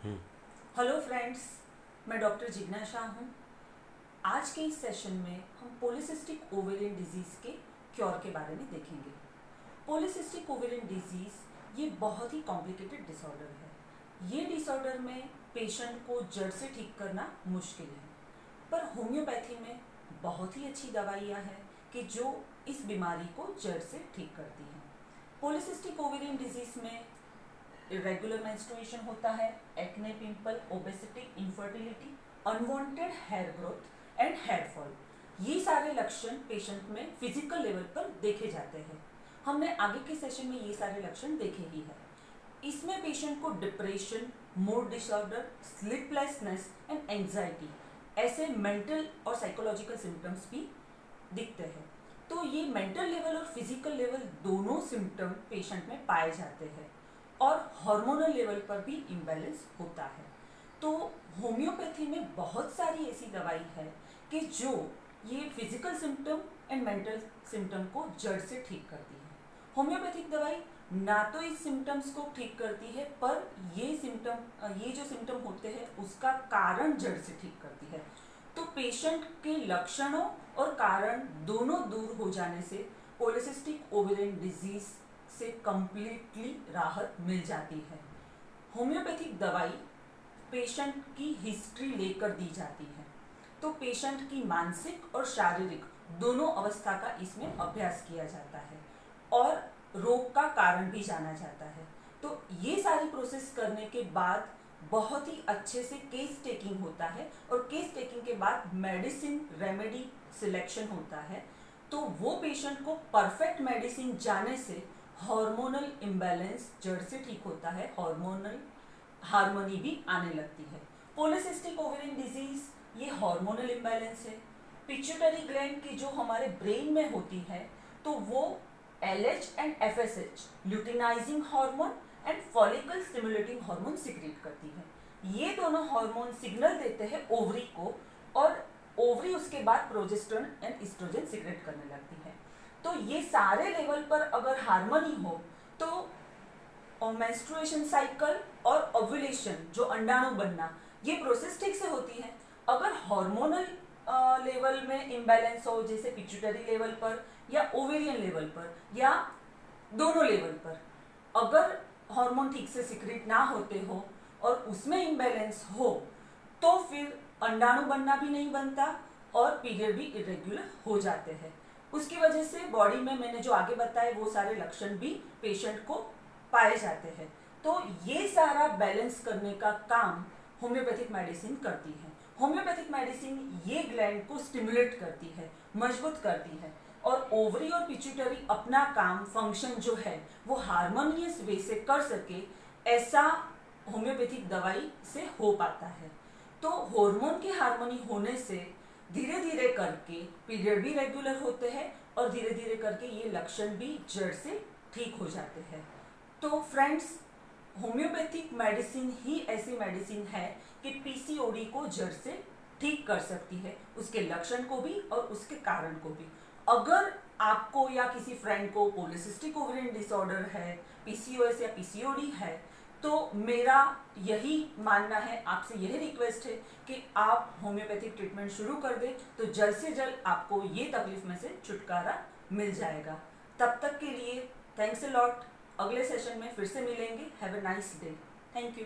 Hello friends, मैं doctor Jigna Shah हूँ। आज के इस सेशन में हम पॉलीसिस्टिक ओवेरियन डिजीज़ के क्योर के बारे में देखेंगे। पॉलीसिस्टिक ओवेरियन डिजीज़ ये बहुत ही कॉम्प्लिकेटेड डिसऑर्डर है। ये डिसऑर्डर में पेशेंट को जड़ से ठीक करना मुश्किल है, पर होम्योपैथी में बहुत ही अच्छी दवाइयाँ हैं कि जो इस बीमारी को जड़ से ठीक करती हैं। पॉलीसिस्टिक ओवेरियन डिजीज़ में इरेगुलर मेंस्ट्रुएशन होता है, acne, pimple, obesity, infertility, unwanted hair growth and hair fall. ये सारे लक्षण पेशेंट में फिजिकल लेवल पर देखे जाते हैं। हमने आगे के सेशन में ये सारे लक्षण देखे ही है। इसमें पेशेंट को depression, mood disorder, sleeplessness and anxiety ऐसे मेंटल और साइकोलॉजिकल सिम्टम्स भी दिखते हैं। तो ये मेंटल लेवल और फिजिकल लेवल दोनों सिम्टम पेशेंट में पाए जाते हैं और हार्मोनल लेवल पर भी इम्बैलेंस होता है। तो होम्योपैथी में बहुत सारी ऐसी दवाई है कि जो ये physical symptom and mental symptom को जड़ से ठीक करती है। होम्योपैथिक दवाई ना तो इस सिम्टम्स को ठीक करती है, पर ये जो सिम्टम होते हैं उसका कारण जड़ से ठीक करती है। तो पेशेंट के लक्षणों और कारण दोनों दूर हो जाने से पॉलीसिस्टिक ओवेरियन डिजीज से कंप्लीटली राहत मिल जाती है। होम्योपैथिक दवाई पेशेंट की हिस्ट्री लेकर दी जाती है, तो पेशेंट की मानसिक और शारीरिक दोनों अवस्था का इसमें अभ्यास किया जाता है और रोग का कारण भी जाना जाता है। तो ये सारी प्रोसेस करने के बाद बहुत ही अच्छे से केस टेकिंग होता है और केस टेकिंग के बाद मेडिसिन रेमेडी सिलेक्शन होता है। तो वो पेशेंट को परफेक्ट मेडिसिन जाने से हार्मोनल इम्बैलेंस जड़ से ठीक होता है, हार्मोनल हार्मनी भी आने लगती है। पॉलीसिस्टिक ओवेरियन डिजीज ये हार्मोनल इम्बैलेंस है। पिट्यूटरी ग्लैंड की जो हमारे ब्रेन में होती है, तो वो LH and FSH luteinizing hormone and follicle stimulating hormone secrete करती है। ये दोनों हार्मोन सिग्नल देते हैं ओवरी को, और ओवरी उसके बाद प्रोजेस्टेरोन एंड एस्ट्रोजन सिक्रेट करने लगती है। तो ये सारे लेवल पर अगर हार्मनी हो तो मेंस्ट्रुएशन साइकिल और ओव्यूलेशन, जो अंडाणु बनना, ये प्रोसेस ठीक से होती है। अगर हार्मोनल लेवल में इम्बैलेंस हो, जैसे पिट्यूटरी लेवल पर या ओवेरियन लेवल पर या दोनों लेवल पर, अगर हार्मोन ठीक से सिक्रेट ना होते हो और उसमें इम्बैलेंस हो, तो फिर अंडाणु बनना भी नहीं बनता और पीरियड भी इरेगुलर हो जाते हैं। उसकी वजह से बॉडी में मैंने जो आगे बताए वो सारे लक्षण भी पेशेंट को पाए जाते हैं। तो ये सारा बैलेंस करने का काम होम्योपैथिक मेडिसिन करती है। होम्योपैथिक मेडिसिन ये ग्लैंड को स्टिमुलेट करती है, मजबूत करती है, और ओवरी और पिट्यूटरी अपना काम, फंक्शन जो है वो हार्मोनियस वे से कर सके, ऐसा होम्योपैथिक दवाई से हो पाता है। तो हार्मोन की हार्मनी होने से धीरे धीरे करके पीरियड भी रेगुलर होते हैं और धीरे धीरे करके ये लक्षण भी जड़ से ठीक हो जाते हैं। तो फ्रेंड्स, होम्योपैथिक मेडिसिन ही ऐसी मेडिसिन है कि PCOD को जड़ से ठीक कर सकती है, उसके लक्षण को भी और उसके कारण को भी। अगर आपको या किसी फ्रेंड को पॉलीसिस्टिक ओवेरियन डिसऑर्डर है, PCOS या PCOD है, तो मेरा यही मानना है, आपसे यही रिक्वेस्ट है कि आप होम्योपैथिक ट्रीटमेंट शुरू कर दें, तो जल्द से जल्द आपको ये तकलीफ में से छुटकारा मिल जाएगा। तब तक के लिए थैंक्स अ लॉट। अगले सेशन में फिर से मिलेंगे। Have a nice day. Thank you.